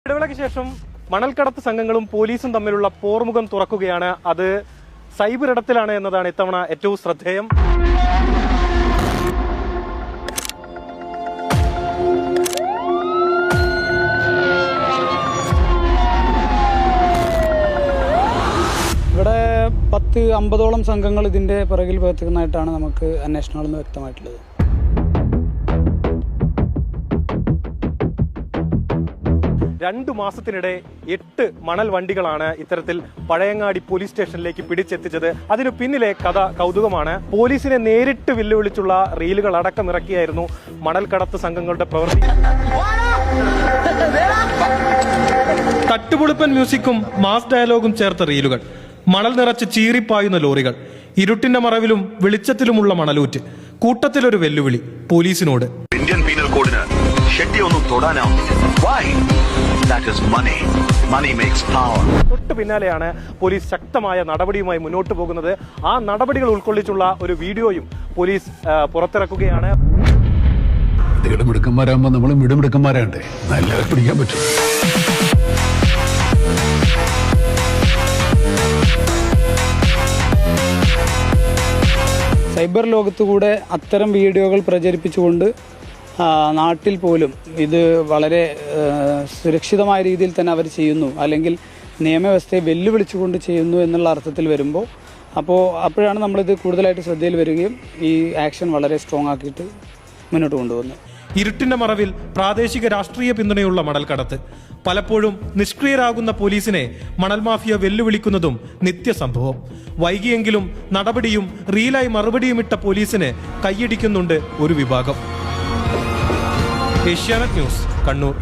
ഇടവേളയ്ക്ക് ശേഷം മണൽക്കടത്ത് സംഘങ്ങളും പോലീസും തമ്മിലുള്ള പോർമുഖം തുറക്കുകയാണ്. അത് സൈബർ ഇടത്തിലാണ് എന്നതാണ് ഇത്തവണ ഏറ്റവും ശ്രദ്ധേയം. ഇവിടെ 10-50ഓളം സംഘങ്ങൾ ഇതിന്റെ പിറകിൽ പ്രവർത്തിക്കുന്നതായിട്ടാണ് നമുക്ക് അന്വേഷണങ്ങളിൽ നിന്ന് വ്യക്തമായിട്ടുള്ളത്. രണ്ടു മാസത്തിനിടെ 8 മണൽ വണ്ടികളാണ് ഇത്തരത്തിൽ പഴയങ്ങാടി പോലീസ് സ്റ്റേഷനിലേക്ക് പിടിച്ചെത്തിച്ചത്. അതിനു പിന്നിലെ കഥ കൗതുകമാണ്. പോലീസിനെ നേരിട്ട് വെല്ലുവിളിച്ചുള്ള റീലുകൾ അടക്കം ഇറക്കിയായിരുന്നു മണൽ കടത്ത് സംഘങ്ങളുടെ പ്രവൃത്തി. തട്ടുപൊളിപ്പൻ മ്യൂസിക്കും മാസ് ഡയലോഗും ചേർത്ത റീലുകൾ, മണൽ നിറച്ച് ചീറിപ്പായുന്ന ലോറികൾ, ഇരുട്ടിന്റെ മറവിലും വെളിച്ചത്തിലുമുള്ള മണലൂറ്റ്, കൂട്ടത്തിലൊരു വെല്ലുവിളി പോലീസിനോട്. ഇന്ത്യൻ പീനൽ കോഡിന് ഷെട്ടിയൊന്നും തൊടാനാവും. തൊട്ടു പിന്നാലെയാണ് പോലീസ് ശക്തമായ നടപടിയുമായി മുന്നോട്ട് പോകുന്നത്. ആ നടപടികൾ ഉൾക്കൊള്ളിച്ചുള്ള ഒരു വീഡിയോയും പോലീസ് പുറത്തിറക്കുകയാണ്. മിടുക്കന്മാരാകുമ്പോൾ നമ്മൾ മിടുമിടുക്കന്മാരാണ്ടേ, നല്ല പിടിക്കാൻ പറ്റും. സൈബർ ലോകത്തുകൂടെ അത്തരം വീഡിയോകൾ പ്രചരിപ്പിച്ചുകൊണ്ട് നാട്ടിൽ പോലും ഇത് വളരെ സുരക്ഷിതമായ രീതിയിൽ തന്നെ അവർ ചെയ്യുന്നു, അല്ലെങ്കിൽ നിയമവ്യവസ്ഥയെ വെല്ലുവിളിച്ചുകൊണ്ട് ചെയ്യുന്നു എന്നുള്ള അർത്ഥത്തിൽ വരുമ്പോൾ അപ്പോഴാണ് നമ്മളിത് കൂടുതലായിട്ട് ശ്രദ്ധയിൽ വരികയും ഈ ആക്ഷൻ വളരെ സ്ട്രോങ് ആക്കിയിട്ട് മുന്നോട്ട് കൊണ്ടുപോകുന്നത്. ഇരുട്ടിന്റെ മറവിൽ പ്രാദേശിക രാഷ്ട്രീയ പിന്തുണയുള്ള മണൽക്കടത്ത്, പലപ്പോഴും നിഷ്ക്രിയരാകുന്ന പോലീസിനെ മണൽ മാഫിയ വെല്ലുവിളിക്കുന്നതും നിത്യസംഭവം. വൈകിയെങ്കിലും നടപടിയും റീലായി മറുപടിയുമിട്ട പോലീസിന് കൈയടിക്കുന്നുണ്ട് ഒരു വിഭാഗം. ഏഷ്യാനെറ്റ് ന്യൂസ്, കണ്ണൂർ.